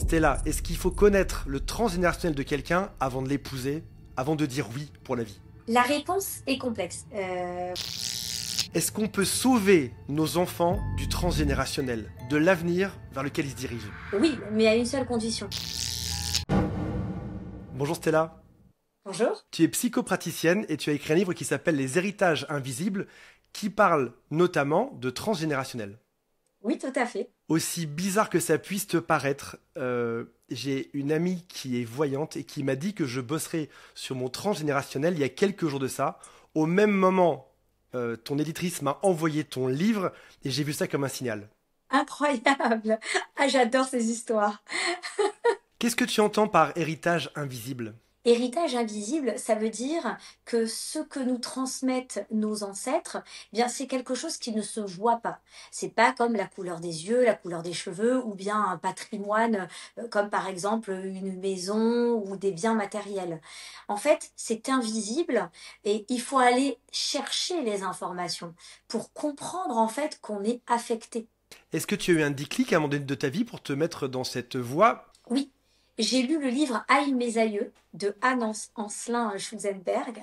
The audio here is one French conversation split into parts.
Stella, est-ce qu'il faut connaître le transgénérationnel de quelqu'un avant de l'épouser, avant de dire oui pour la vie? La réponse est complexe. Est-ce qu'on peut sauver nos enfants du transgénérationnel, de l'avenir vers lequel ils se dirigent? Oui, mais à une seule condition. Bonjour Stella, Bonjour. tu es psychopraticienne et tu as écrit un livre qui s'appelle Les héritages invisibles, qui parle notamment de transgénérationnel. Oui, tout à fait. Aussi bizarre que ça puisse te paraître, j'ai une amie qui est voyante et qui m'a dit que je bosserais sur mon transgénérationnel il y a quelques jours de ça. Au même moment, ton éditrice m'a envoyé ton livre et j'ai vu ça comme un signal. Incroyable. Ah, j'adore ces histoires. Qu'est-ce que tu entends par héritage invisible? Héritage invisible, ça veut dire que ce que nous transmettent nos ancêtres, eh bien c'est quelque chose qui ne se voit pas. C'est pas comme la couleur des yeux, la couleur des cheveux, ou bien un patrimoine, comme par exemple une maison ou des biens matériels. En fait, c'est invisible et il faut aller chercher les informations pour comprendre en fait qu'on est affecté. Est-ce que tu as eu un déclic à un moment donné de ta vie pour te mettre dans cette voie? Oui, j'ai lu le livre Aïe mes aïeux de Ancelin Schutzenberg.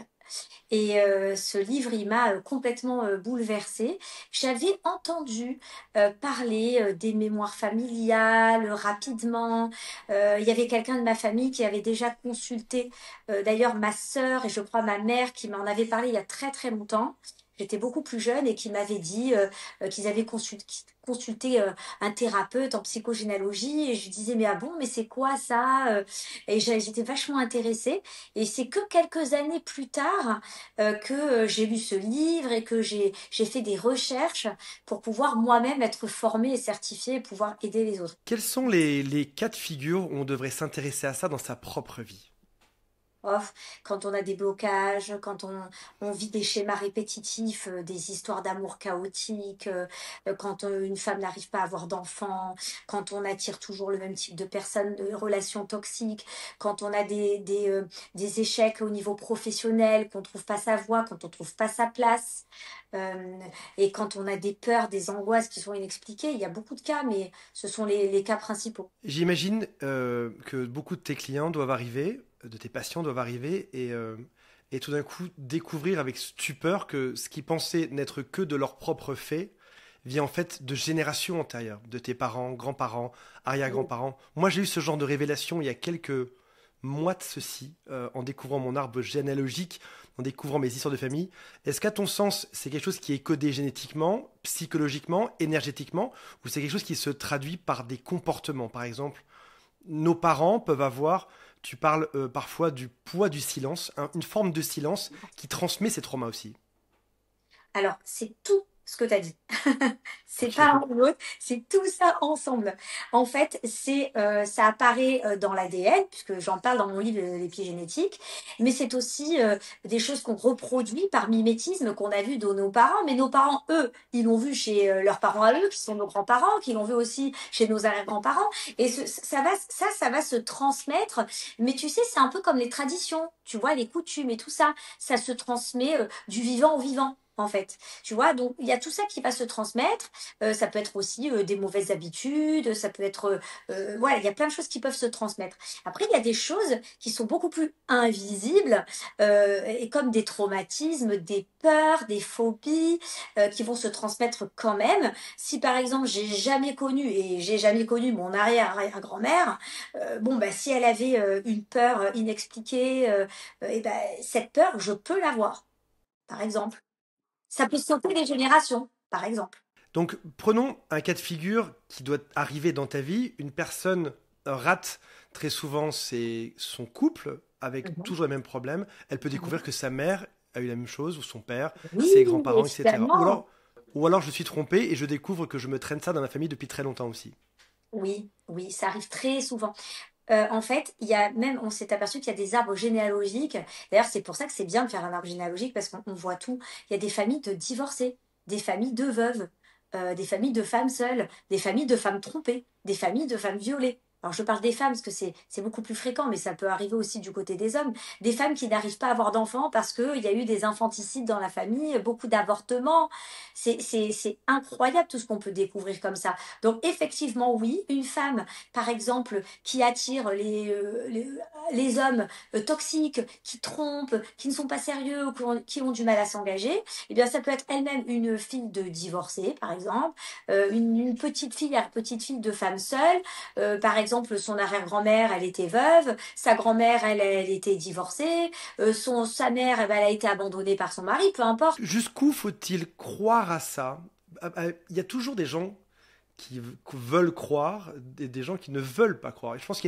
Et ce livre, il m'a complètement bouleversée. J'avais entendu parler des mémoires familiales rapidement. Il y avait quelqu'un de ma famille qui avait déjà consulté, d'ailleurs ma sœur et je crois ma mère qui m'en avait parlé il y a très très longtemps. J'étais beaucoup plus jeune et qui m'avait dit qu'ils avaient consulté un thérapeute en psychogénéalogie et je lui disais mais ah bon mais c'est quoi ça et j'étais vachement intéressée et c'est que quelques années plus tard que j'ai lu ce livre et que j'ai fait des recherches pour pouvoir moi-même être formée et certifiée et pouvoir aider les autres. Quels sont les cas de figure où on devrait s'intéresser à ça dans sa propre vie? Off, quand on a des blocages, quand on vit des schémas répétitifs, des histoires d'amour chaotiques, quand une femme n'arrive pas à avoir d'enfants, quand on attire toujours le même type de personnes, de relations toxiques, quand on a des échecs au niveau professionnel, qu'on trouve pas sa voie, quand on trouve pas sa place, euh, et quand on a des peurs, des angoisses qui sont inexpliquées. Il y a beaucoup de cas, mais ce sont les cas principaux. J'imagine que beaucoup de tes clients doivent arriver, de tes patients doivent arriver et tout d'un coup découvrir avec stupeur que ce qu'ils pensaient n'être que de leur propre fait vient en fait de générations antérieures, de tes parents, grands-parents, arrière-grands-parents. Moi j'ai eu ce genre de révélation il y a quelques mois de ceci, en découvrant mon arbre généalogique, en découvrant mes histoires de famille. Est-ce qu'à ton sens c'est quelque chose qui est codé génétiquement, psychologiquement, énergétiquement, ou c'est quelque chose qui se traduit par des comportements? Par exemple, nos parents peuvent avoir, tu parles parfois du poids du silence, une forme de silence qui transmet ces traumas aussi. Alors, c'est tout ce que tu as dit. C'est Ok. pas un ou l'autre, c'est tout ça ensemble. En fait, ça apparaît dans l'ADN, puisque j'en parle dans mon livre L'épigénétique, mais c'est aussi des choses qu'on reproduit par mimétisme qu'on a vu de nos parents. Mais nos parents, eux, ils l'ont vu chez leurs parents à eux, qui sont nos grands-parents, qui l'ont vu aussi chez nos arrière-grands-parents. Et ça va se transmettre. Mais tu sais, c'est un peu comme les traditions, tu vois, les coutumes et tout ça. Ça se transmet du vivant au vivant. En fait, tu vois, donc il y a tout ça qui va se transmettre. Ça peut être aussi des mauvaises habitudes, ça peut être, voilà, il y a plein de choses qui peuvent se transmettre. Après, il y a des choses qui sont beaucoup plus invisibles, et comme des traumatismes, des peurs, des phobies, qui vont se transmettre quand même. Si par exemple, j'ai jamais connu mon arrière-grand-mère, bon, bah, si elle avait une peur inexpliquée, et ben, cette peur, je peux l'avoir, par exemple. Ça peut sauter des générations, par exemple. Donc prenons un cas de figure qui doit arriver dans ta vie. Une personne rate très souvent son couple avec Mhm, toujours les mêmes problèmes. Elle peut mhm. découvrir que sa mère a eu la même chose, ou son père, Oui, ses grands-parents, etc. évidemment. Ou alors je suis trompé et je découvre que je me traîne ça dans ma famille depuis très longtemps aussi. Oui, oui, ça arrive très souvent. En fait, il y a même, on s'est aperçu qu'il y a des arbres généalogiques. D'ailleurs, c'est pour ça que c'est bien de faire un arbre généalogique parce qu'on voit tout. Il y a des familles de divorcés, des familles de veuves, des familles de femmes seules, des familles de femmes trompées, des familles de femmes violées. alors je parle des femmes parce que c'est beaucoup plus fréquent, mais ça peut arriver aussi du côté des hommes, des femmes qui n'arrivent pas à avoir d'enfants parce qu'il y a eu des infanticides dans la famille, beaucoup d'avortements. C'est incroyable tout ce qu'on peut découvrir comme ça. Donc effectivement, oui, une femme, par exemple, qui attire les hommes toxiques, qui trompent, qui ne sont pas sérieux ou qui ont du mal à s'engager, eh bien ça peut être elle-même une fille de divorcée, par exemple, une petite fille de femme seule. Par exemple, son arrière-grand-mère, elle était veuve, sa grand-mère, elle était divorcée, sa mère, elle a été abandonnée par son mari, peu importe. Jusqu'où faut-il croire à ça? Il y a toujours des gens qui veulent croire et des gens qui ne veulent pas croire. Et je pense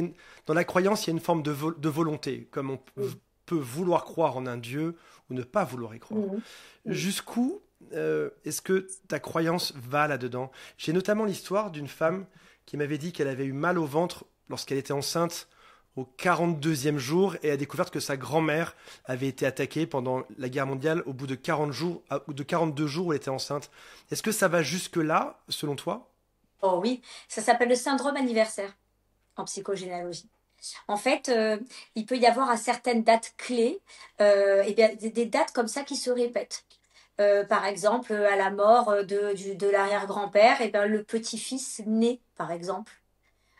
dans la croyance, il y a une forme de volonté, comme on Oui. peut vouloir croire en un Dieu ou ne pas vouloir y croire. Mhm. Oui. Jusqu'où est-ce que ta croyance va là-dedans? J'ai notamment l'histoire d'une femme qui m'avait dit qu'elle avait eu mal au ventre lorsqu'elle était enceinte au 42e jour et a découvert que sa grand-mère avait été attaquée pendant la guerre mondiale au bout de 40 jours, ou de 42 jours où elle était enceinte. Est-ce que ça va jusque-là, selon toi? Oh oui, ça s'appelle le syndrome anniversaire en psychogénéalogie. En fait, il peut y avoir à certaines dates clés, eh bien, des dates comme ça qui se répètent. Par exemple, à la mort de l'arrière-grand-père, eh ben, le petit-fils naît, par exemple.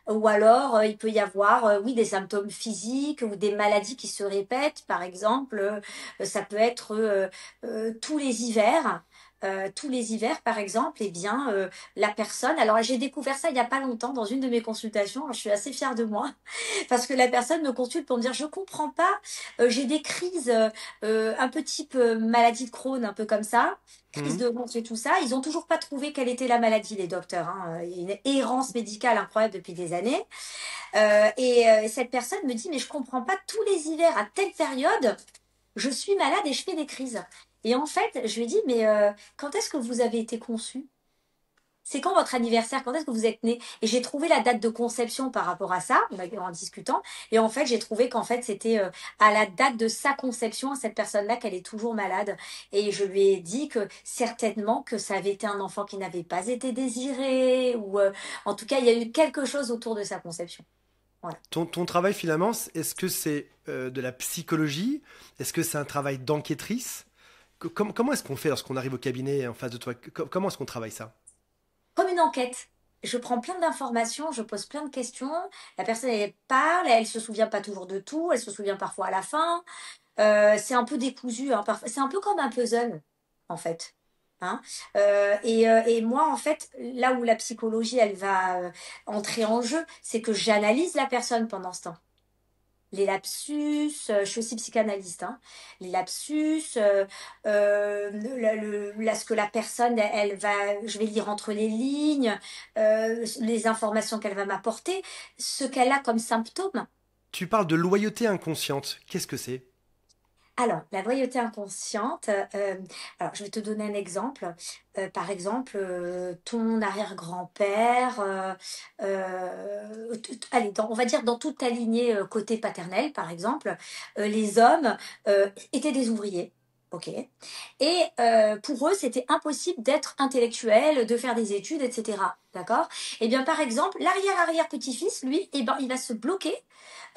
Ou alors, il peut y avoir, oui, des symptômes physiques ou des maladies qui se répètent. Par exemple, ça peut être tous les hivers. Tous les hivers, par exemple, eh bien, la personne. Alors, j'ai découvert ça il n'y a pas longtemps dans une de mes consultations. Alors, je suis assez fière de moi parce que la personne me consulte pour me dire, je comprends pas. J'ai des crises, un peu type maladie de Crohn, un peu comme ça. Crise Mhm. de ventre et tout ça. Ils ont toujours pas trouvé quelle était la maladie, les docteurs, hein. Il y a une errance médicale incroyable depuis des années. Cette personne me dit, mais je comprends pas, tous les hivers, à telle période, je suis malade et je fais des crises. Et en fait, je lui ai dit, mais quand est-ce que vous avez été conçu? C'est quand votre anniversaire? Quand est-ce que vous êtes né? Et j'ai trouvé la date de conception par rapport à ça, en discutant. Et en fait, j'ai trouvé qu'en fait, c'était à la date de sa conception, à cette personne-là, qu'elle est toujours malade. Et je lui ai dit que certainement que ça avait été un enfant qui n'avait pas été désiré, ou en tout cas, il y a eu quelque chose autour de sa conception. Voilà. Ton travail, finalement, est-ce que c'est de la psychologie? Est-ce que c'est un travail d'enquêtrice? Comment est-ce qu'on fait lorsqu'on arrive au cabinet en face de toi? Comment est-ce qu'on travaille ça? Comme une enquête. Je prends plein d'informations, je pose plein de questions. La personne, elle parle, elle se souvient pas toujours de tout, elle se souvient parfois à la fin. C'est un peu décousu, hein, parfois. C'est un peu comme un puzzle, en fait. Hein. Et moi, en fait, là où la psychologie, elle va entrer en jeu, c'est que j'analyse la personne pendant ce temps. Les lapsus, je suis aussi psychanalyste, hein, les lapsus, ce que la personne, elle va, je vais lire entre les lignes, les informations qu'elle va m'apporter, ce qu'elle a comme symptômes. Tu parles de loyauté inconsciente. Qu'est-ce que c'est? Alors, la loyauté inconsciente, alors je vais te donner un exemple. Par exemple, ton arrière-grand-père, allez, on va dire dans toute ta lignée côté paternel, par exemple, les hommes étaient des ouvriers. Ok. Et pour eux, c'était impossible d'être intellectuel, de faire des études, etc. D'accord? Eh bien, par exemple, l'arrière-arrière-petit-fils, lui, eh ben, il va se bloquer.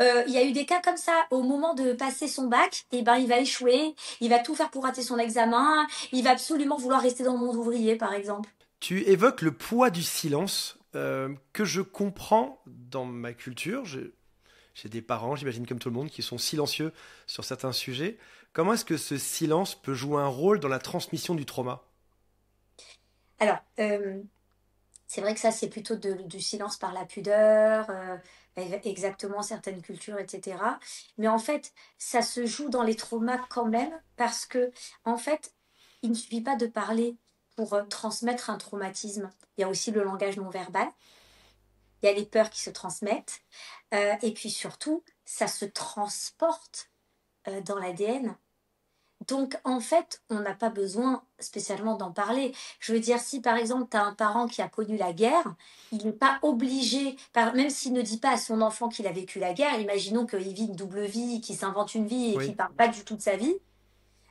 Il y a eu des cas comme ça. Au moment de passer son bac, eh ben, il va échouer. Il va tout faire pour rater son examen. Il va absolument vouloir rester dans le monde ouvrier, par exemple. Tu évoques le poids du silence que je comprends dans ma culture. J'ai des parents, j'imagine comme tout le monde, qui sont silencieux sur certains sujets. Comment est-ce que ce silence peut jouer un rôle dans la transmission du trauma? Alors, c'est vrai que ça, c'est plutôt du silence par la pudeur, exactement certaines cultures, etc. Mais en fait, ça se joue dans les traumas quand même, parce que, en fait, il ne suffit pas de parler pour transmettre un traumatisme. Il y a aussi le langage non verbal, il y a les peurs qui se transmettent, et puis surtout, ça se transporte dans l'ADN. Donc, en fait, on n'a pas besoin spécialement d'en parler. Je veux dire, si par exemple, tu as un parent qui a connu la guerre, il n'est pas obligé, même s'il ne dit pas à son enfant qu'il a vécu la guerre, imaginons qu'il vit une double vie, qu'il s'invente une vie et qu'il Oui. ne parle pas du tout de sa vie,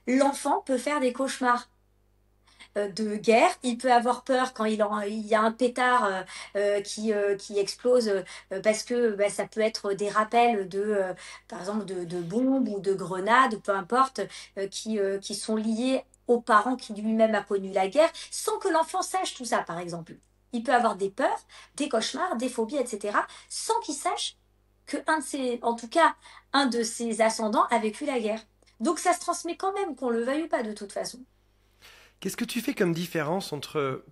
l'enfant peut faire des cauchemars. de guerre. Il peut avoir peur quand il y a un pétard qui explose parce que bah, ça peut être des rappels par exemple, de bombes ou de grenades, peu importe, qui sont liés aux parents qui lui-même a connu la guerre, sans que l'enfant sache tout ça, par exemple. Il peut avoir des peurs, des cauchemars, des phobies, etc., sans qu'il sache que en tout cas, un de ses ascendants a vécu la guerre. Donc ça se transmet quand même, qu'on le veuille ou pas, de toute façon. Qu'est-ce que tu fais comme différence entre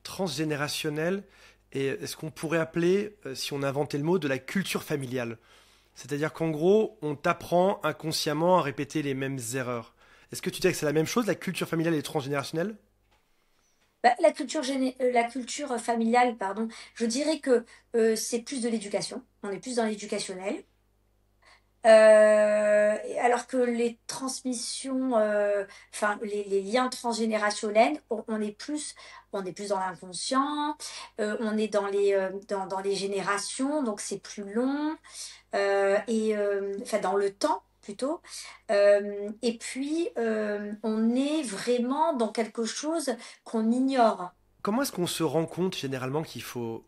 transgénérationnel et ce qu'on pourrait appeler, si on inventait le mot, de la culture familiale? C'est-à-dire qu'en gros, on t'apprend inconsciemment à répéter les mêmes erreurs. Est-ce que tu dirais que c'est la même chose, la culture familiale et transgénérationnelle? Bah, la culture familiale, pardon, je dirais que c'est plus de l'éducation. On est plus dans l'éducationnel. Alors que les transmissions, enfin les liens transgénérationnels, on est plus dans l'inconscient, on est dans les générations, donc c'est plus long, enfin dans le temps plutôt. Et puis on est vraiment dans quelque chose qu'on ignore. Comment est-ce qu'on se rend compte généralement qu'il faut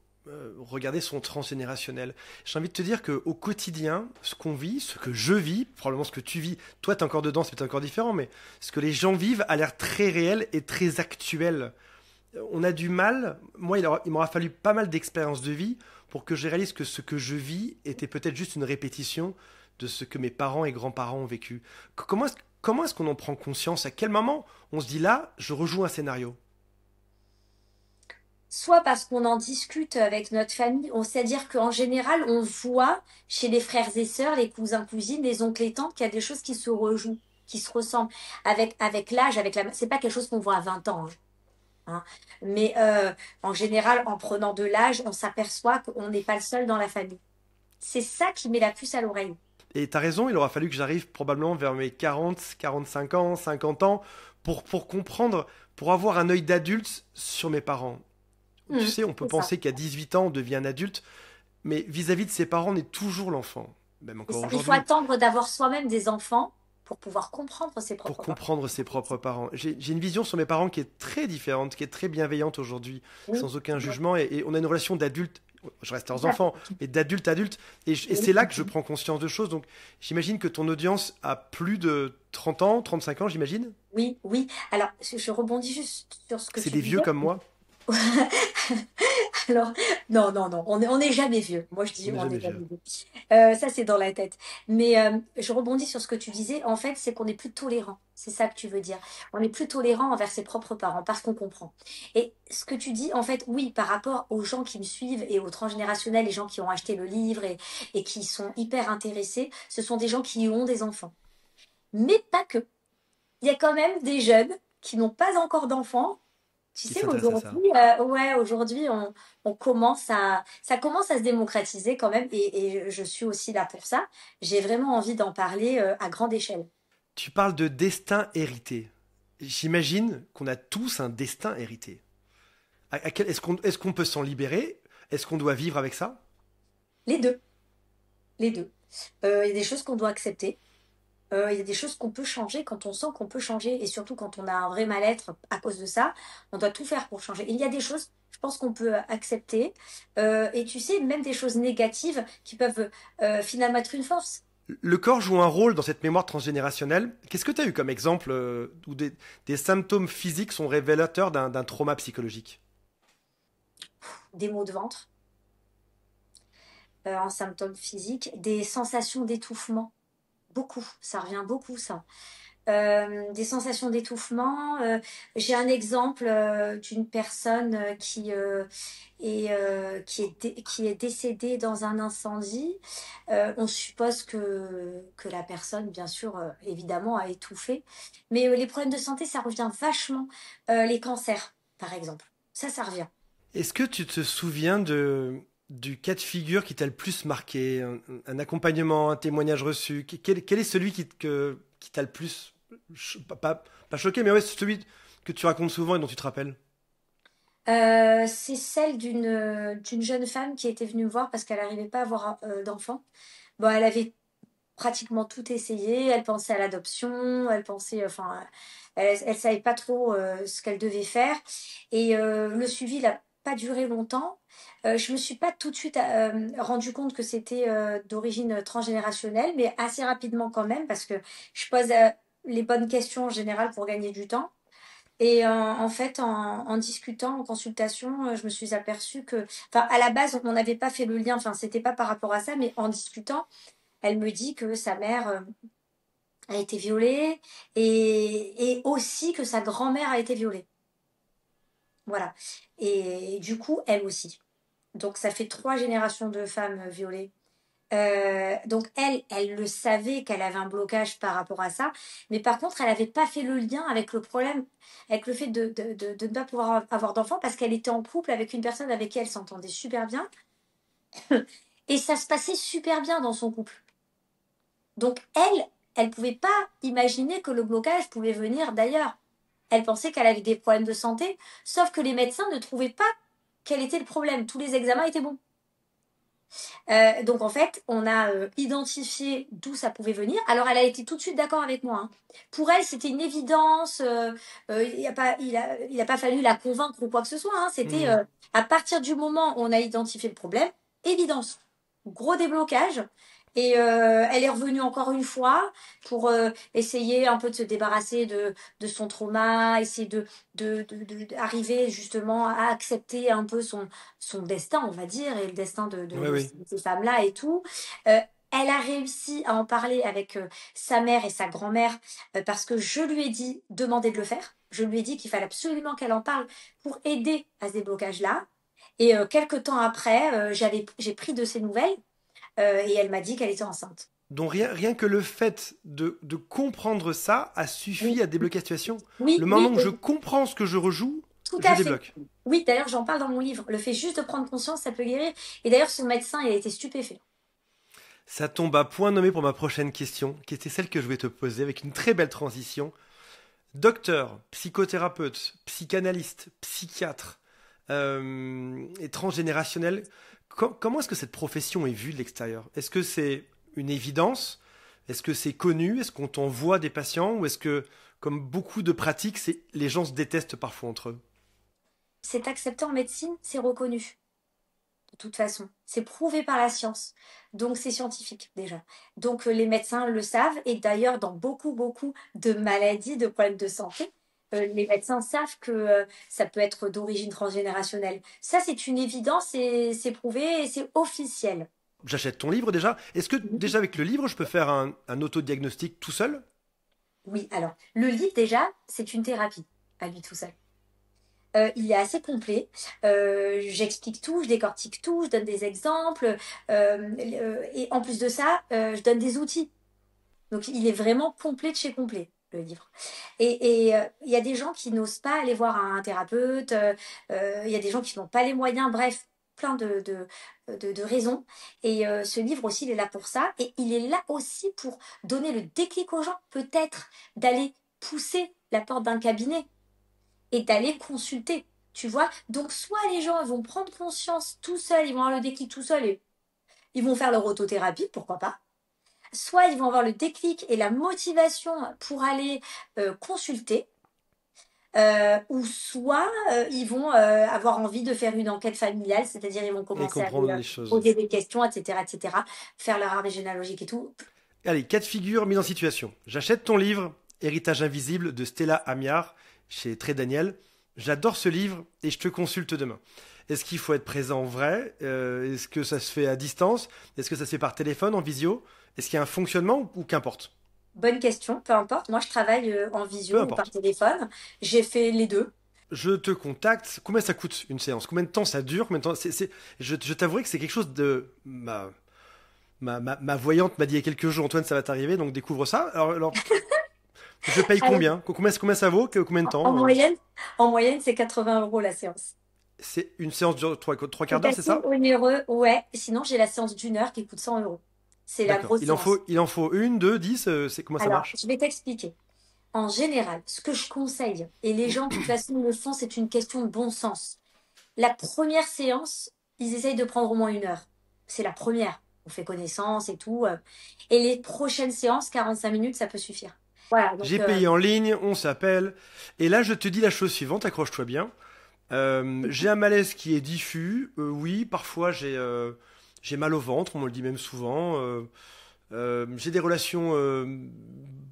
regarder son transgénérationnel? J'ai envie de te dire qu'au quotidien, ce qu'on vit, ce que je vis, probablement ce que tu vis, toi t'es encore dedans, c'est peut-être encore différent, mais ce que les gens vivent a l'air très réel et très actuel. On a du mal, moi il m'aura fallu pas mal d'expériences de vie pour que je réalise que ce que je vis était peut-être juste une répétition de ce que mes parents et grands-parents ont vécu. Comment est-ce qu'on en prend conscience? À quel moment on se dit là, je rejoue un scénario? Soit parce qu'on en discute avec notre famille, c'est-à-dire qu'en général, on voit chez les frères et sœurs, les cousins, cousines, les oncles et tantes, qu'il y a des choses qui se rejouent, qui se ressemblent. Avec l'âge, c'est pas quelque chose qu'on voit à 20 ans, hein. Mais en général, en prenant de l'âge, on s'aperçoit qu'on n'est pas le seul dans la famille. C'est ça qui met la puce à l'oreille. Et t'as raison, il aura fallu que j'arrive probablement vers mes 40, 45 ans, 50 ans pour comprendre, pour avoir un œil d'adulte sur mes parents. Tu sais, on peut C'est ça. penser qu'à 18 ans, on devient un adulte, mais vis-à-vis de ses parents, on est toujours l'enfant, même C'est encore ça. Il faut aujourd'hui, attendre d'avoir soi-même des enfants pour pouvoir comprendre ses pour propres parents. comprendre ses propres parents. J'ai une vision sur mes parents qui est très différente, qui est très bienveillante aujourd'hui, Oui, sans aucun jugement, et on a une relation d'adulte, je reste leurs enfants, oui, mais d'adulte à adulte, et c'est là que je prends conscience de choses, donc j'imagine que ton audience a plus de 30 ans, 35 ans, j'imagine. oui, oui. Alors, je rebondis juste sur ce que C'est tu des vieux disais. comme moi. Alors, non, non, non, on n'est jamais vieux. Moi, je dis, On n'est on jamais n'est vieux. jamais vieux. Ça, c'est dans la tête. Mais je rebondis sur ce que tu disais. En fait, c'est qu'on est plus tolérant. C'est ça que tu veux dire. On est plus tolérant envers ses propres parents parce qu'on comprend. Et ce que tu dis, en fait, oui, par rapport aux gens qui me suivent et aux transgénérationnels, les gens qui ont acheté le livre et qui sont hyper intéressés, ce sont des gens qui ont des enfants. Mais pas que. Il y a quand même des jeunes qui n'ont pas encore d'enfants. Tu Qui sais, s'intéresse à ça. aujourd'hui, ouais, aujourd'hui, on ça commence à se démocratiser quand même, et je suis aussi là pour ça. J'ai vraiment envie d'en parler à grande échelle. Tu parles de destin hérité. J'imagine qu'on a tous un destin hérité. Est-ce qu'on peut s'en libérer? Est-ce qu'on doit vivre avec ça? Les deux, les deux. Il y a des choses qu'on doit accepter. Il y a des choses qu'on peut changer quand on sent qu'on peut changer, et surtout quand on a un vrai mal-être à cause de ça, on doit tout faire pour changer. Il y a des choses, je pense qu'on peut accepter, et tu sais, même des choses négatives qui peuvent finalement être une force. Le corps joue un rôle dans cette mémoire transgénérationnelle. Qu'est-ce que tu as eu comme exemple où des symptômes physiques sont révélateurs d'un trauma psychologique? Des maux de ventre en symptômes physiques, des sensations d'étouffement. Beaucoup, ça revient beaucoup, ça. Des sensations d'étouffement. J'ai un exemple d'une personne qui est décédée dans un incendie. On suppose que la personne, bien sûr, évidemment, a étouffé. Mais les problèmes de santé, ça revient vachement. Les cancers, par exemple. Ça revient. Est-ce que tu te souviens du cas de figure qui t'a le plus marqué? Un accompagnement, un témoignage reçu? Quel est celui qui t'a le plus, pas choqué, mais ouais, celui que tu racontes souvent et dont tu te rappelles? C'est celle d'une jeune femme qui était venue me voir parce qu'elle n'arrivait pas à avoir d'enfant. Bon, elle avait pratiquement tout essayé. Elle pensait à l'adoption, elle pensait, enfin, elle savait pas trop ce qu'elle devait faire. Et le suivi n'a pas duré longtemps. Je me suis pas tout de suite rendu compte que c'était d'origine transgénérationnelle, mais assez rapidement quand même, parce que je pose les bonnes questions en général pour gagner du temps. Et en fait, en discutant, en consultation, je me suis aperçue que, enfin, à la base, on n'avait pas fait le lien, enfin, c'était pas par rapport à ça, mais en discutant, elle me dit que sa mère a été violée et aussi que sa grand-mère a été violée. Voilà. Et du coup, elle aussi. Donc, ça fait 3 générations de femmes violées. Donc elle le savait qu'elle avait un blocage par rapport à ça, mais par contre, elle n'avait pas fait le lien avec le problème, avec le fait de ne pas pouvoir avoir d'enfant parce qu'elle était en couple avec une personne avec qui elle s'entendait super bien et ça se passait super bien dans son couple. Donc elle pouvait pas imaginer que le blocage pouvait venir d'ailleurs. Elle pensait qu'elle avait des problèmes de santé, sauf que les médecins ne trouvaient pas quel était le problème. Tous les examens étaient bons. Donc en fait, on a identifié d'où ça pouvait venir. Alors elle a été tout de suite d'accord avec moi, hein. Pour elle, c'était une évidence. Il a pas fallu la convaincre ou quoi que ce soit, hein. C'était Mhm. à partir du moment où on a identifié le problème, évidence, gros déblocage. Et elle est revenue encore une fois pour essayer un peu de se débarrasser de son trauma, essayer d'arriver justement à accepter un peu son destin, on va dire, et le destin Oui, oui. de ces femmes-là et tout. Euh, Elle a réussi à en parler avec sa mère et sa grand-mère parce que je lui ai dit, demander de le faire. Je lui ai dit qu'il fallait absolument qu'elle en parle pour aider à ce déblocage-là. Et quelques temps après, j'ai pris de ses nouvelles et elle m'a dit qu'elle était enceinte. Donc rien que le fait de comprendre ça a Oui, suffi à débloquer la situation. oui, Le moment oui, où je comprends ce que je rejoue, tout je à fait. débloque. Oui, d'ailleurs, j'en parle dans mon livre. Le fait juste de prendre conscience, ça peut guérir. Et d'ailleurs, son médecin, il a été stupéfait. Ça tombe à point nommé pour ma prochaine question, qui était celle que je vais te poser avec une très belle transition. Docteur, psychothérapeute, psychanalyste, psychiatre et transgénérationnel, comment est-ce que cette profession est vue de l'extérieur? Est-ce que c'est une évidence? Est-ce que c'est connu? Est-ce qu'on t'envoie des patients? Ou est-ce que, comme beaucoup de pratiques, les gens se détestent parfois entre eux? C'est accepté en médecine, c'est reconnu. De toute façon, c'est prouvé par la science. Donc, c'est scientifique déjà. Donc, les médecins le savent. Et d'ailleurs, dans beaucoup, beaucoup de maladies, de problèmes de santé, les médecins savent que ça peut être d'origine transgénérationnelle. Ça, c'est une évidence et c'est prouvé et c'est officiel. J'achète ton livre déjà. Est-ce que déjà avec le livre, je peux faire un autodiagnostic tout seul? Oui, alors, le livre, déjà, c'est une thérapie à lui tout seul. Il est assez complet. J'explique tout, je décortique tout, je donne des exemples. Et en plus de ça, je donne des outils. Donc, il est vraiment complet de chez complet, le livre. Et il y a des gens qui n'osent pas aller voir un thérapeute. Il y a des gens qui n'ont pas les moyens. Bref, plein de raisons. Et ce livre aussi, il est là pour ça. Et il est là aussi pour donner le déclic aux gens, peut-être d'aller pousser la porte d'un cabinet et d'aller consulter. Tu vois? Donc, soit les gens vont prendre conscience tout seuls, ils vont avoir le déclic tout seuls et ils vont faire leur autothérapie, pourquoi pas. Soit ils vont avoir le déclic et la motivation pour aller consulter, ou soit ils vont avoir envie de faire une enquête familiale, c'est-à-dire ils vont Et commencer à aller comprendre les choses. poser des questions, etc., faire leur arbre généalogique et tout. Allez, cas de figure, mise en situation. J'achète ton livre, Héritage invisible de Stella Amiar, chez Très Daniel. J'adore ce livre et je te consulte demain. Est-ce qu'il faut être présent en vrai? Est-ce que ça se fait à distance? Est-ce que ça se fait par téléphone, en visio? Est-ce qu'il y a un fonctionnement ou qu'importe? Bonne question, peu importe. Moi, je travaille en Peu visio ou par importe. téléphone. J'ai fait les deux. Je te contacte. Combien ça coûte une séance? Combien de temps ça dure? Combien de temps... Je t'avouerai que c'est quelque chose de... Ma voyante m'a dit il y a quelques jours, Antoine, ça va t'arriver, donc découvre ça. Alors je paye Alors, combien? Combien ça vaut? Combien de en temps? moyenne, en moyenne, c'est 80 € la séance. C'est une séance de trois quarts C'est d'heure, c'est assez ça? onéreux, ouais. Sinon, j'ai la séance d'1 heure qui coûte 100 €. C'est la D'accord. grosse séance. Il en faut une, deux, 10. C'est comment ça Alors, marche? je vais t'expliquer. En général, ce que je conseille, et les gens de toute façon le font, c'est une question de bon sens. La première séance, ils essayent de prendre au moins 1 heure. C'est la première. on fait connaissance et tout. Et les prochaines séances, 45 minutes, ça peut suffire. Voilà, donc J'ai payé en ligne, on s'appelle. Et là, je te dis la chose suivante, accroche-toi bien. J'ai un malaise qui est diffus. Oui, parfois j'ai mal au ventre, on me le dit même souvent. J'ai des relations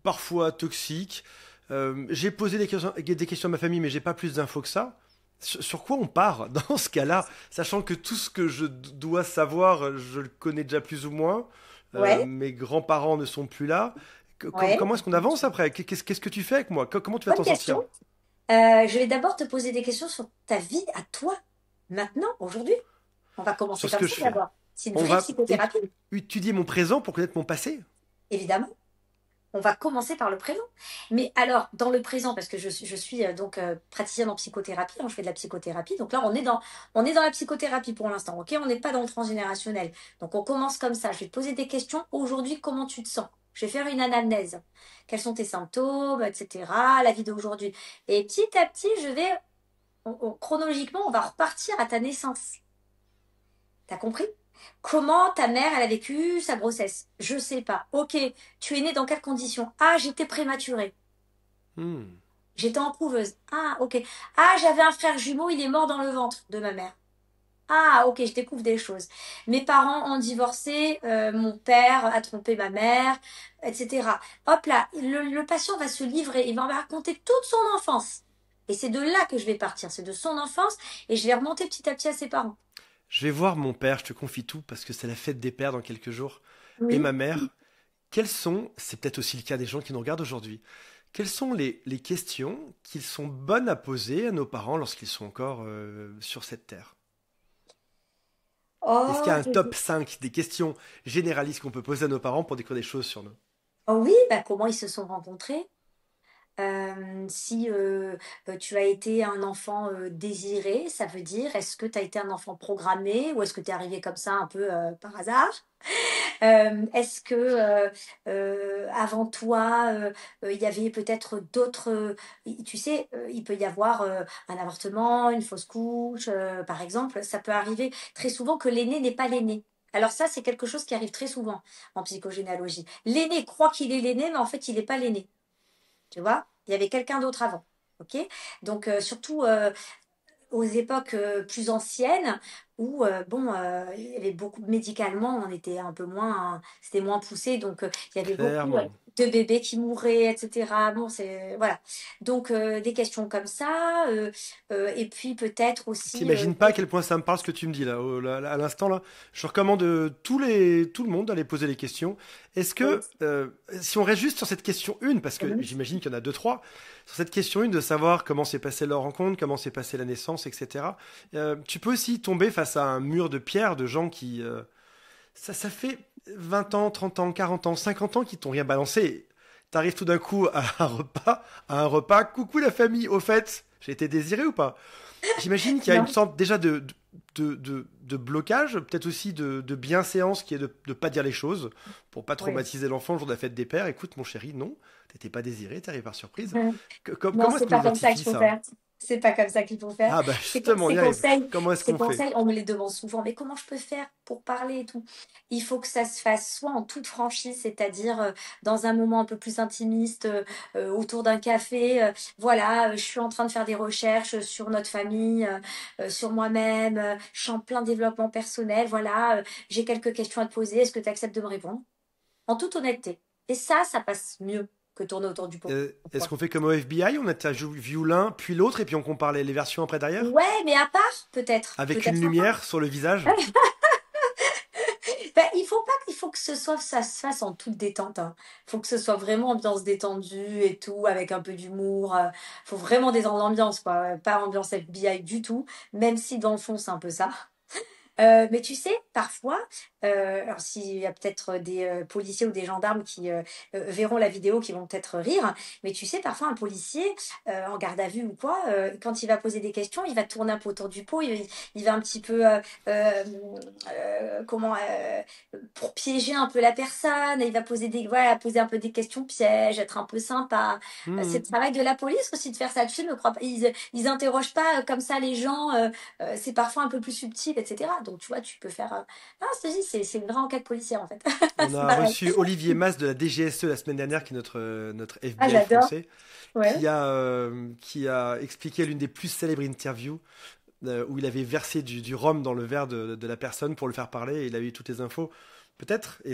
parfois toxiques. J'ai posé des questions à ma famille, mais j'ai pas plus d'infos que ça. Sur quoi on part dans ce cas-là, sachant que tout ce que je dois savoir, je le connais déjà plus ou moins. ouais, Mes grands-parents ne sont plus là. ouais. Comment est-ce qu'on avance après? Qu'est-ce que tu fais avec moi? Comment tu vas Bonne t'en sortir? question. Je vais d'abord te poser des questions sur ta vie à toi, maintenant, aujourd'hui. On va commencer Sur ce comme que ça je fais. d'abord. C'est une On vraie va psychothérapie, étudier mon présent pour connaître mon passé. évidemment. On va commencer par le présent. Mais alors, dans le présent, parce que je suis donc praticienne en psychothérapie, hein, je fais de la psychothérapie. Donc là, on est dans la psychothérapie pour l'instant, ok? On n'est pas dans le transgénérationnel. Donc on commence comme ça. Je vais te poser des questions. Aujourd'hui, comment tu te sens? Je vais faire une anamnèse. Quels sont tes symptômes, etc. La vie d'aujourd'hui. Et petit à petit, chronologiquement, on va repartir à ta naissance. T'as compris? Comment ta mère, elle a vécu sa grossesse? Je sais pas. Ok, tu es né dans quelles conditions? Ah, j'étais prématurée. Hmm. J'étais en couveuse. Ah, ok. Ah, j'avais un frère jumeau, il est mort dans le ventre de ma mère. Ah, ok, je découvre des choses. Mes parents ont divorcé, mon père a trompé ma mère, etc. Hop là, le patient va se livrer, il va me raconter toute son enfance. Et c'est de là que je vais partir, c'est de son enfance, et je vais remonter petit à petit à ses parents. Je vais voir mon père, je te confie tout, parce que c'est la fête des pères dans quelques jours. Et Oui. ma mère, c'est peut-être aussi le cas des gens qui nous regardent aujourd'hui, quelles sont les questions qu'ils sont bonnes à poser à nos parents lorsqu'ils sont encore sur cette terre? Est-ce qu'il y a Oh, un top 5 des questions généralistes qu'on peut poser à nos parents pour découvrir des choses sur nous? oh oui, bah comment ils se sont rencontrés? Si tu as été un enfant désiré, ça veut dire est-ce que tu as été un enfant programmé ou est-ce que tu es arrivé comme ça un peu par hasard? Est-ce que avant toi, il y avait peut-être d'autres... tu sais, il peut y avoir un avortement, une fausse couche, par exemple. Ça peut arriver très souvent que l'aîné n'est pas l'aîné. Alors ça, c'est quelque chose qui arrive très souvent en psychogénéalogie. L'aîné croit qu'il est l'aîné, mais en fait, il n'est pas l'aîné. Tu vois? Il y avait quelqu'un d'autre avant. Ok? Donc, surtout aux époques plus anciennes où, bon, il y avait beaucoup médicalement, on était un peu moins, c'était moins poussé, donc il y avait beaucoup Clairement. de bébés qui mouraient, etc. Bon, c'est, voilà. Donc, des questions comme ça, et puis peut-être aussi, T'imagines pas à quel point ça me parle ce que tu me dis là, à l'instant là. Je recommande tout le monde d'aller poser les questions. Est-ce oui, que, si on reste juste sur cette question une, parce que mhm, j'imagine qu'il y en a deux, trois, sur cette question une de savoir comment s'est passée leur rencontre, comment s'est passée la naissance, etc. Tu peux aussi tomber face à un mur de pierre de gens qui, ça fait 20 ans, 30 ans, 40 ans, 50 ans qu'ils t'ont rien balancé. T'arrives tout d'un coup à un repas, coucou la famille, au fait, j'ai été désiré ou pas? J'imagine qu'il y a une non, sorte déjà de blocage, peut-être aussi de bienséance qui est de ne pas dire les choses pour pas oui. traumatiser l'enfant le jour de la fête des pères. Écoute, mon chéri, non, t'étais pas désiré, t'es arrivé par surprise. Non, Comment est-ce c'est qu'on pas comme ça identifie qu'il faut ça? faire. C'est pas comme ça qu'il faut faire. Ah bah justement, on y arrive. Comment est-ce Ces qu'on fait? conseils, on me les demande souvent. Mais comment je peux faire pour parler et tout? Il faut que ça se fasse soit en toute franchise, c'est-à-dire dans un moment un peu plus intimiste, autour d'un café. Voilà, je suis en train de faire des recherches sur notre famille, sur moi-même. Je suis en plein développement personnel. Voilà, j'ai quelques questions à te poser. Est-ce que tu acceptes de me répondre? En toute honnêteté. Et ça passe mieux que tourner autour du pot. Est-ce qu'on fait comme au FBI, on interviewe l'un, puis l'autre, et puis on compare les versions après derrière? Ouais, mais à part, peut-être. Avec une Peut-être à part. lumière sur le visage? Ben, il faut pas, il faut que ce soit, ça se fasse en toute détente, hein. Faut que ce soit vraiment ambiance détendue et tout, avec un peu d'humour. Faut vraiment détendre l'ambiance, quoi. Pas ambiance FBI du tout, même si dans le fond, c'est un peu ça. Mais tu sais, parfois, alors s'il y a peut-être des policiers ou des gendarmes qui verront la vidéo, qui vont peut-être rire, mais tu sais, parfois un policier, en garde à vue ou quoi, quand il va poser des questions, il va tourner un peu autour du pot, il va un petit peu, euh, comment, pour piéger un peu la personne, il va poser voilà, poser un peu des questions pièges, être un peu sympa. C'est le Hmm. travail de la police aussi de faire ça. Tu sais, ne crois pas, ils interrogent pas comme ça les gens. C'est parfois un peu plus subtil, etc. Donc, tu vois, tu peux faire. Non, je te dis, c'est une vraie enquête policière, en fait. On C'est a pareil. reçu Olivier Mas de la DGSE la semaine dernière, qui est notre Ah, FBI j'adore. français, Ouais. qui a expliqué l'une des plus célèbres interviews où il avait versé du rhum dans le verre de la personne pour le faire parler, et il a eu toutes les infos. Peut-être, et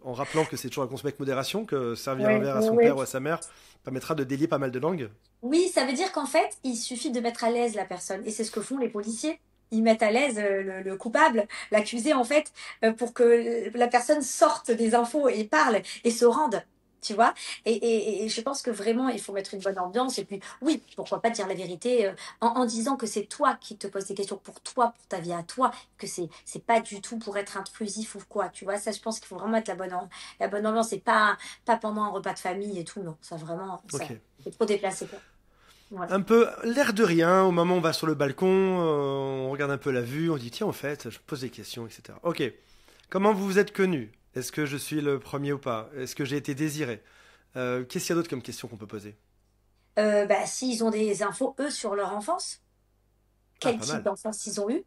en rappelant que c'est toujours à consommer avec modération, que servir un Ouais, verre à ouais, son ouais. père ou à sa mère permettra de délier pas mal de langues. Oui, ça veut dire qu'en fait, il suffit de mettre à l'aise la personne. Et c'est ce que font les policiers. Ils mettent à l'aise le coupable, l'accusé, en fait, pour que la personne sorte des infos et parle et se rende. Tu vois? Et je pense que vraiment, il faut mettre une bonne ambiance. Et puis, oui, pourquoi pas dire la vérité en disant que c'est toi qui te poses des questions pour toi, pour ta vie à toi, que c'est pas du tout pour être intrusif ou quoi. Tu vois? Ça, je pense qu'il faut vraiment mettre la bonne ambiance et pas pendant un repas de famille et tout. Non, ça vraiment, Ok. ça, c'est trop déplacé, quoi. Voilà. Un peu l'air de rien, au moment où on va sur le balcon, on regarde un peu la vue, on dit tiens, en fait, je pose des questions, etc. Ok. Comment vous vous êtes connu? Est-ce que je suis le premier ou pas? Est-ce que j'ai été désiré? Qu'est-ce qu'il y a d'autre comme question qu'on peut poser? Bah, s'ils ont des infos, eux, sur leur enfance, Ah, quel pas type mal. d'enfance ils ont eu,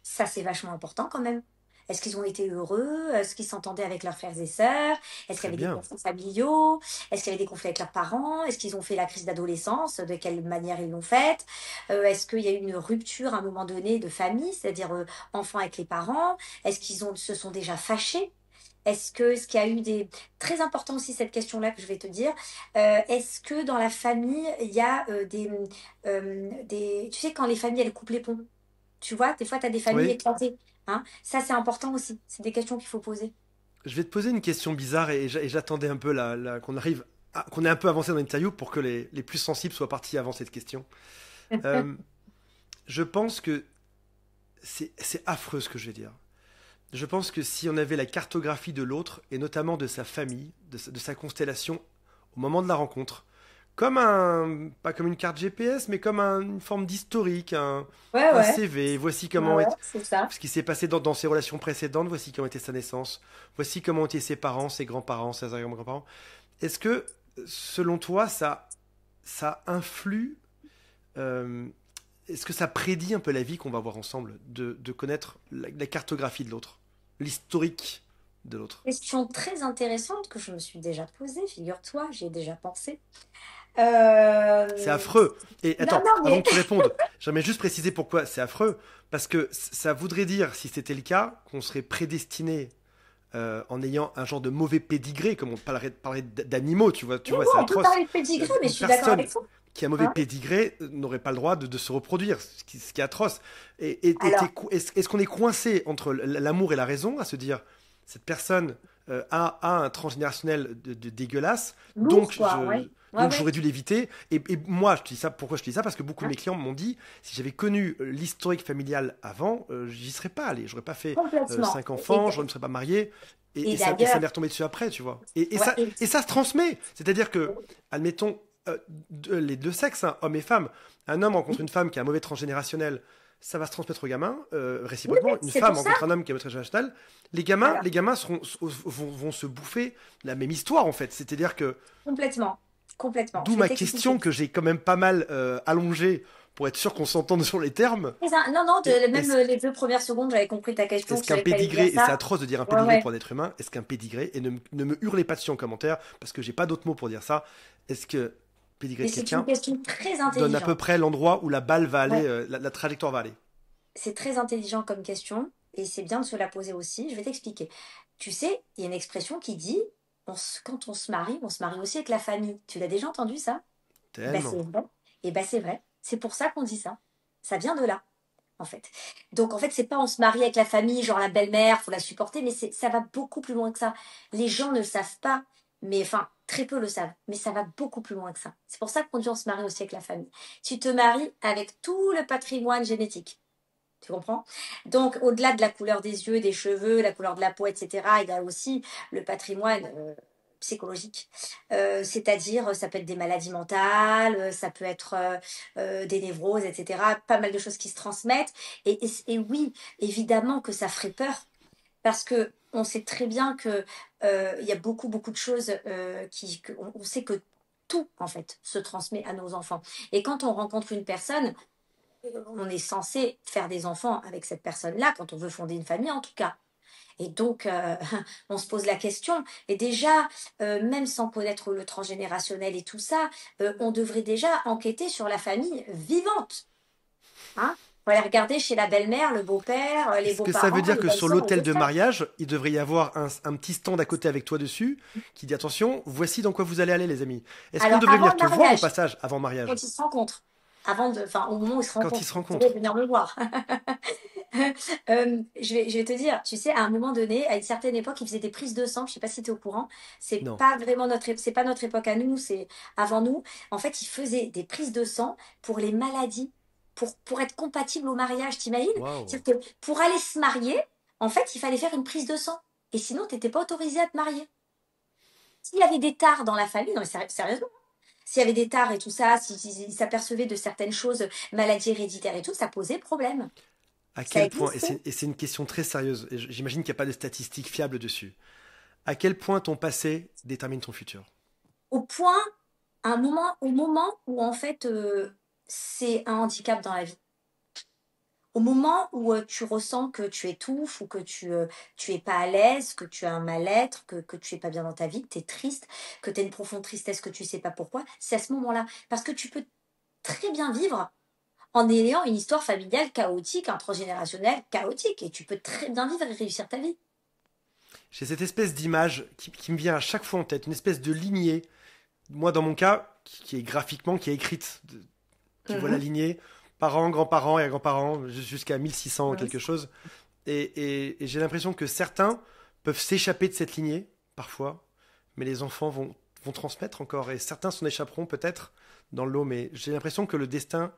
ça c'est vachement important quand même. Est-ce qu'ils ont été heureux? Est-ce qu'ils s'entendaient avec leurs frères et sœurs? Est-ce qu'il y Très avait des bien. conflits familiaux? Est-ce qu'il y avait des conflits avec leurs parents? Est-ce qu'ils ont fait la crise d'adolescence? De quelle manière ils l'ont faite? Est-ce qu'il y a eu une rupture à un moment donné de famille, c'est-à-dire enfants avec les parents? Est-ce se sont déjà fâchés? Est-ce qu'il y a eu des... Très important aussi cette question-là que je vais te dire. Est-ce que dans la famille, il y a des... Tu sais, quand les familles, elles coupent les ponts, tu vois, des fois, tu as des familles Oui. éclatées. Hein. Ça, c'est important aussi. C'est des questions qu'il faut poser. Je vais te poser une question bizarre, et j'attendais un peu qu'on arrive, qu'on ait un peu avancé dans l'interview pour que les plus sensibles soient partis avant cette question. Euh, je pense que c'est affreux ce que je vais dire. Je pense que si on avait la cartographie de l'autre, et notamment de sa famille, de sa constellation, au moment de la rencontre, pas comme une carte GPS, mais comme une forme d'historique, Ouais, un ouais, CV. Voici ouais, comment ouais, est c'est ça. ce qui s'est passé dans ses relations précédentes, voici comment était sa naissance, voici comment ont été ses parents, ses grands-parents, ses arrière-grands-parents. Est-ce que, selon toi, ça influe, euh, est-ce que ça prédit un peu la vie qu'on va avoir ensemble, de connaître la cartographie de l'autre, l'historique de l'autre? Question très intéressante que je me suis déjà posée, figure-toi, j'y ai déjà pensé. Euh, C'est affreux. Et Non, attends, non, avant mais que tu répondes, j'aimerais juste préciser pourquoi c'est affreux. Parce que ça voudrait dire, si c'était le cas, qu'on serait prédestiné en ayant un genre de mauvais pédigré, comme on parlerait d'animaux, tu oui, vois, oui, c'est on peut atroce. parler de pédigré, mais Une je suis d'accord personne avec toi. qui a un mauvais Hein. pédigré n'aurait pas le droit de se reproduire, ce qui est atroce. Et Alors, est-ce qu'on est coincé entre l'amour et la raison, à se dire, cette personne a un transgénérationnel de dégueulasse, lourd, quoi, ouais. Ouais, donc ouais. j'aurais dû l'éviter. Et moi, je te dis ça, pourquoi je te dis ça? Parce que beaucoup de Hein. mes clients m'ont dit, si j'avais connu l'historique familial avant, j'y serais pas allé. J'aurais pas fait Complètement. 5 enfants, je ne me serais pas marié. Et Ça d'ailleurs, m'est retombé dessus après, tu vois. ouais, Et ça se transmet. C'est-à-dire que, admettons, les deux sexes, hein, hommes et femmes, un homme rencontre une femme qui a un mauvais transgénérationnel, ça va se transmettre aux gamins, oui, oui, réciproquement. Une c'est pour femme ça. rencontre un homme qui a un mauvais transgénérationnel, Alors, les gamins vont se bouffer la même histoire, en fait. C'est-à-dire que, complètement, complètement. d'où Je vais ma t'expliquer. question que j'ai quand même pas mal allongée pour être sûr qu'on s'entende sur les termes. Non, non, Et même les 2 premières secondes, j'avais compris ta question, est-ce je qu'un savais que t'allais dire pédigré, et c'est ça. atroce de dire un Ouais, pédigré ouais. pour un être humain, est-ce qu'un pédigré, et ne me hurlez pas dessus en commentaire, parce que j'ai pas d'autres mots pour dire ça, est-ce que pédigré Mais de c'est une quelqu'un question très donne à peu intelligente. près l'endroit où la balle va aller, Ouais. la trajectoire va aller? C'est très intelligent comme question et c'est bien de se la poser aussi. Je vais t'expliquer. Tu sais, il y a une expression qui dit quand on se marie aussi avec la famille. Tu l'as déjà entendu ça? Ben Tellement. c'est vrai. Et ben c'est vrai. C'est pour ça qu'on dit ça. Ça vient de là, en fait. Donc en fait, c'est pas on se marie avec la famille, genre la belle-mère, faut la supporter, mais ça va beaucoup plus loin que ça. Les gens ne le savent pas, mais enfin, très peu le savent, mais ça va beaucoup plus loin que ça. C'est pour ça qu'on dit on se marie aussi avec la famille. Tu te maries avec tout le patrimoine génétique. Tu comprends? Donc, au-delà de la couleur des yeux, des cheveux, la couleur de la peau, etc., il y a aussi le patrimoine psychologique. C'est-à-dire, ça peut être des maladies mentales, ça peut être des névroses, etc. Pas mal de choses qui se transmettent. Et oui, évidemment que ça ferait peur. Parce que on sait très bien que il y a beaucoup, beaucoup de choses on sait que tout, en fait, se transmet à nos enfants. Et quand on rencontre une personne, on est censé faire des enfants avec cette personne-là, quand on veut fonder une famille en tout cas. Et donc, on se pose la question. Et déjà, même sans connaître le transgénérationnel et tout ça, on devrait déjà enquêter sur la famille vivante. Hein? Faut aller regarder chez la belle-mère, le beau-père, les Est-ce que ça veut beaux-parents, dire les que sur belles-sœurs, les l'hôtel de beaux-frères. mariage, il devrait y avoir un petit stand à côté avec toi dessus qui dit attention, voici dans quoi vous allez aller, les amis. Est-ce qu'on Alors, devrait avant venir le te voir au mariage, passage avant le mariage? quand ils se rencontrent, enfin, au moment où ils se Quand ils rencontrent, se vous pouvez rencontrent? venir me voir. Je vais te dire, tu sais, à un moment donné, à une certaine époque, ils faisaient des prises de sang. Je sais pas si tu es au courant. Non. C'est pas notre époque à nous, c'est avant nous. En fait, ils faisaient des prises de sang pour les maladies, pour être compatible au mariage. T'imagines? Waouh. C'est-à-dire que pour aller se marier, en fait, il fallait faire une prise de sang. Et sinon, t'étais pas autorisé à te marier. S'il y avait des tares dans la famille, non mais sérieusement, s'il y avait des tares et tout ça, s'ils s'apercevaient de certaines choses, maladies héréditaires et tout, ça posait problème. À Ça quel point, existait. et c'est une question très sérieuse, et j'imagine qu'il n'y a pas de statistiques fiables dessus. À quel point ton passé détermine ton futur? Au point, au moment où en fait c'est un handicap dans la vie. Au moment où tu ressens que tu étouffes ou que tu es pas à l'aise, que tu as un mal-être, que tu es pas bien dans ta vie, que tu es triste, que tu as une profonde tristesse que tu sais pas pourquoi, c'est à ce moment-là. Parce que tu peux très bien vivre en ayant une histoire familiale chaotique, intragénérationnelle chaotique. Et tu peux très bien vivre et réussir ta vie. J'ai cette espèce d'image qui me vient à chaque fois en tête, une espèce de lignée. Moi, dans mon cas, qui est graphiquement, qui est écrite. Tu vois la Mhm. lignée, parents, grands-parents et grands-parents, jusqu'à 1600 Mhm. quelque chose. Et j'ai l'impression que certains peuvent s'échapper de cette lignée, parfois, mais les enfants vont transmettre encore. Et certains s'en échapperont peut-être dans l'eau, mais j'ai l'impression que le destin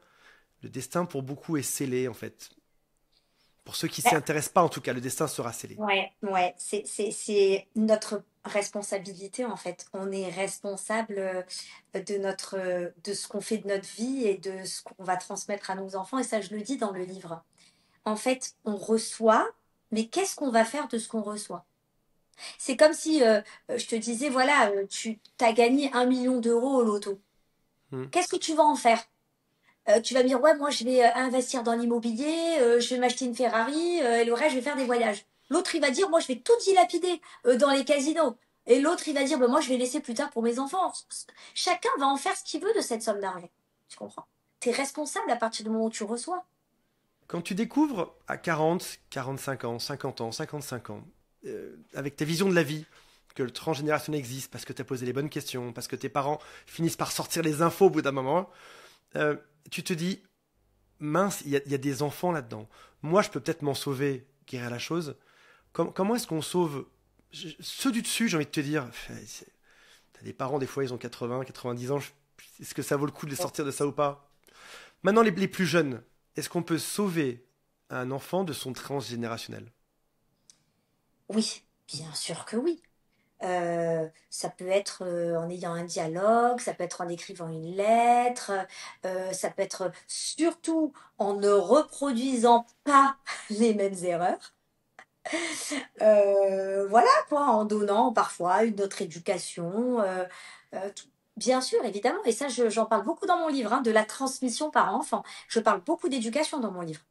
pour beaucoup est scellé, en fait. Pour ceux qui s'y intéressent pas, en tout cas, le destin sera scellé. Ouais, ouais, c'est notre responsabilité en fait. On est responsable de ce qu'on fait de notre vie et de ce qu'on va transmettre à nos enfants. Et ça, je le dis dans le livre. En fait, on reçoit, mais qu'est-ce qu'on va faire de ce qu'on reçoit? C'est comme si je te disais, voilà, tu as gagné 1 million d'euros au loto. Hmm. Qu'est-ce que tu vas en faire? Tu vas me dire, ouais, moi je vais investir dans l'immobilier, je vais m'acheter une Ferrari, et le reste, je vais faire des voyages. L'autre, il va dire, moi je vais tout dilapider dans les casinos. Et l'autre, il va dire, bah, moi je vais laisser plus tard pour mes enfants. Chacun va en faire ce qu'il veut de cette somme d'argent. Tu comprends? Tu es responsable à partir du moment où tu reçois. Quand tu découvres à 40, 45 ans, 50 ans, 55 ans, avec ta vision de la vie, que le transgénérationnel existe, parce que tu as posé les bonnes questions, parce que tes parents finissent par sortir les infos au bout d'un moment, euh, tu te dis, mince, il y a des enfants là-dedans. Moi, je peux peut-être m'en sauver, guérir la chose. Comment est-ce qu'on sauve ceux du dessus, j'ai envie de te dire, t'as des parents, des fois, ils ont 80, 90 ans, est-ce que ça vaut le coup de les sortir de ça ou pas? Maintenant, les plus jeunes, est-ce qu'on peut sauver un enfant de son transgénérationnel? Oui, bien sûr que oui. Ça peut être en ayant un dialogue, ça peut être en écrivant une lettre, ça peut être surtout en ne reproduisant pas les mêmes erreurs. Voilà quoi, en donnant parfois une autre éducation. Bien sûr, évidemment, et ça j'en parle beaucoup dans mon livre, hein, de la transmission par enfant. Je parle beaucoup d'éducation dans mon livre.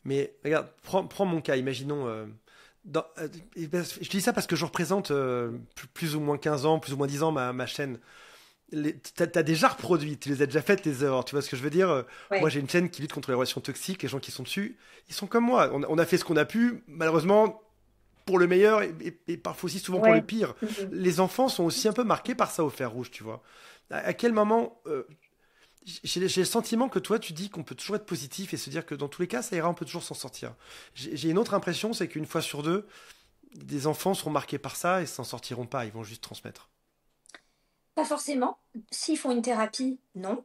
Mais regarde, prends mon cas, imaginons. Je dis ça parce que je représente plus ou moins 15 ans, plus ou moins 10 ans ma chaîne. T'as déjà reproduit, tu les as déjà faites les erreurs, tu vois ce que je veux dire? Moi Ouais. j'ai une chaîne qui lutte contre les relations toxiques, les gens qui sont dessus, ils sont comme moi. On a fait ce qu'on a pu, malheureusement, pour le meilleur et parfois aussi souvent pour le Ouais. pire. Mhm. Les enfants sont aussi un peu marqués par ça au fer rouge, tu vois. À quel moment j'ai le sentiment que toi tu dis qu'on peut toujours être positif et se dire que dans tous les cas ça ira, on peut toujours s'en sortir. J'ai une autre impression, c'est qu'une fois sur deux, des enfants seront marqués par ça et s'en sortiront pas, ils vont juste transmettre. Pas forcément. S'ils font une thérapie, non.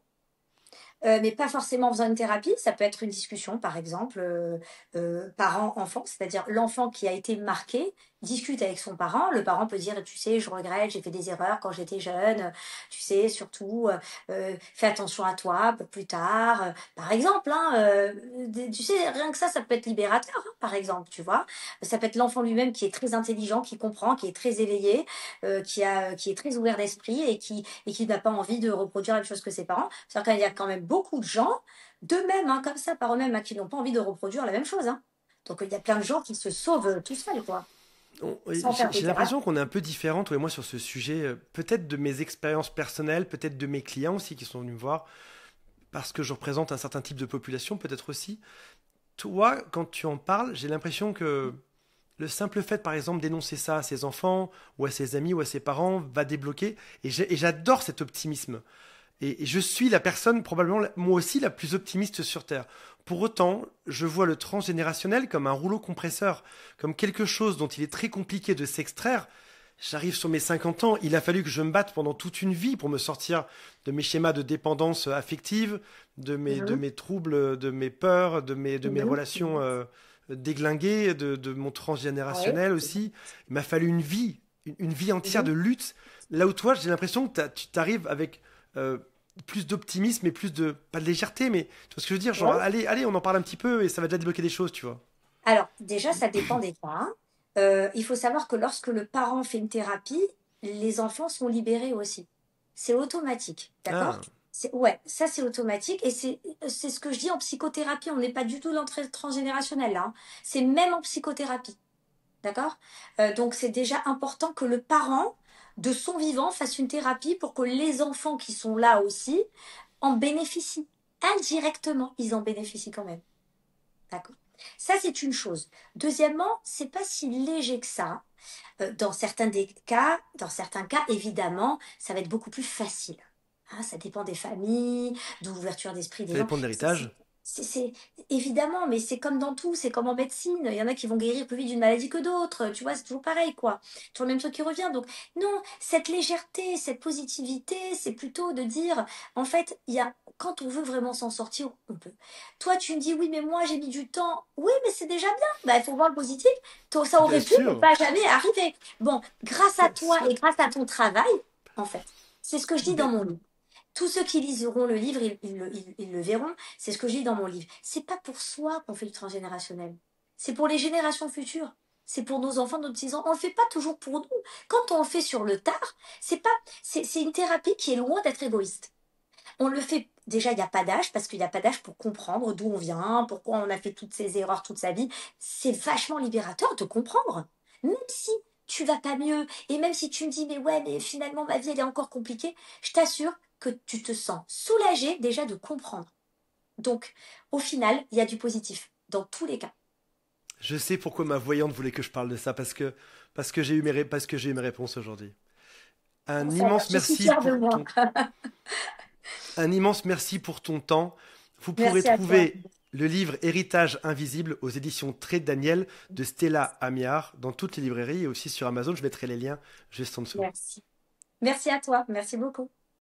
Mais pas forcément en faisant une thérapie, ça peut être une discussion, par exemple, parent-enfant, c'est-à-dire l'enfant qui a été marqué discute avec son parent. Le parent peut dire, tu sais, je regrette, j'ai fait des erreurs quand j'étais jeune, tu sais, surtout, fais attention à toi pour plus tard. Par exemple, hein, tu sais, rien que ça peut être libérateur, hein, par exemple, tu vois. Ça peut être l'enfant lui-même qui est très intelligent, qui comprend, qui est très éveillé, qui est très ouvert d'esprit et qui n'a pas envie de reproduire la même chose que ses parents. C'est-à-dire qu'il y a quand même beaucoup de gens, d'eux-mêmes, hein, comme ça, par eux-mêmes, hein, qui n'ont pas envie de reproduire la même chose. Hein. Donc il y a plein de gens qui se sauvent tout seuls, quoi, Oui, sans faire de j'ai thérapie. l'impression qu'on est un peu différents, toi et moi, sur ce sujet. Peut-être de mes expériences personnelles, peut-être de mes clients aussi qui sont venus me voir, parce que je représente un certain type de population, peut-être aussi. Toi, quand tu en parles, j'ai l'impression que le simple fait, par exemple, d'énoncer ça à ses enfants, ou à ses amis, ou à ses parents, va débloquer. Et j'adore cet optimisme. Et je suis la personne, probablement, moi aussi, la plus optimiste sur Terre. Pour autant, je vois le transgénérationnel comme un rouleau compresseur, comme quelque chose dont il est très compliqué de s'extraire. J'arrive sur mes 50 ans, il a fallu que je me batte pendant toute une vie pour me sortir de mes schémas de dépendance affective, de Mhm, mes troubles, de mes peurs, de mes mhm, relations mhm. déglinguées, de mon Ouais. transgénérationnel aussi. Il m'a fallu une vie, une vie entière Mhm. de lutte. Là où toi, j'ai l'impression que tu t'arrives avec euh, plus d'optimisme et plus de, pas de légèreté, mais tu vois ce que je veux dire, genre, Ouais. allez, allez, on en parle un petit peu et ça va déjà débloquer des choses, tu vois. Alors, déjà, ça dépend des cas, hein. Il faut savoir que lorsque le parent fait une thérapie, les enfants sont libérés aussi. C'est automatique, d'accord? Ah, Ouais, ça c'est automatique et c'est ce que je dis en psychothérapie. On n'est pas du tout dans le transgénérationnel là, hein. C'est même en psychothérapie, d'accord? Donc c'est déjà important que le parent de son vivant fasse une thérapie pour que les enfants qui sont là aussi en bénéficient. Indirectement, ils en bénéficient quand même. D'accord. Ça, c'est une chose. Deuxièmement, c'est pas si léger que ça. Dans certains cas, évidemment, ça va être beaucoup plus facile. Hein, ça dépend des familles, de l'ouverture d'esprit des ça gens. dépend de l'héritage. Évidemment, mais c'est comme dans tout, c'est comme en médecine. Il y en a qui vont guérir plus vite d'une maladie que d'autres. Tu vois, c'est toujours pareil, quoi. Toujours le même truc qui revient. Donc, non, cette légèreté, cette positivité, c'est plutôt de dire, en fait, quand on veut vraiment s'en sortir, on peut. Toi, tu me dis, oui, mais moi, j'ai mis du temps. Oui, mais c'est déjà bien. Bah, il faut voir le positif. Ça Bien aurait pu ne sûr, pas jamais arriver. Bon, grâce à bien toi sûr. et grâce à ton travail, en fait, c'est ce que je dis dans Mais mon livre. Tous ceux qui liseront le livre, ils le verront. C'est ce que je dis dans mon livre. C'est pas pour soi qu'on fait du transgénérationnel. C'est pour les générations futures. C'est pour nos enfants, nos petits-enfants. On le fait pas toujours pour nous. Quand on le fait sur le tard, c'est pas, c'est une thérapie qui est loin d'être égoïste. On le fait, déjà, il n'y a pas d'âge, parce qu'il n'y a pas d'âge pour comprendre d'où on vient, pourquoi on a fait toutes ces erreurs toute sa vie. C'est vachement libérateur de comprendre. Même si tu vas pas mieux, et même si tu me dis, mais ouais, mais finalement, ma vie, elle est encore compliquée, je t'assure que tu te sens soulagé déjà de comprendre. Donc, au final, il y a du positif, dans tous les cas. je sais pourquoi ma voyante voulait que je parle de ça, parce que j'ai eu parce que j'ai eu mes réponses aujourd'hui. Bon, Un ça va, immense je suis merci fière de pour moi. ton, un immense merci pour ton temps. Vous pourrez Merci à toi. trouver le livre Héritage invisible aux éditions Trait Daniel de Stella Amiard dans toutes les librairies et aussi sur Amazon. Je mettrai les liens juste en dessous. Merci. Merci à toi. Merci beaucoup.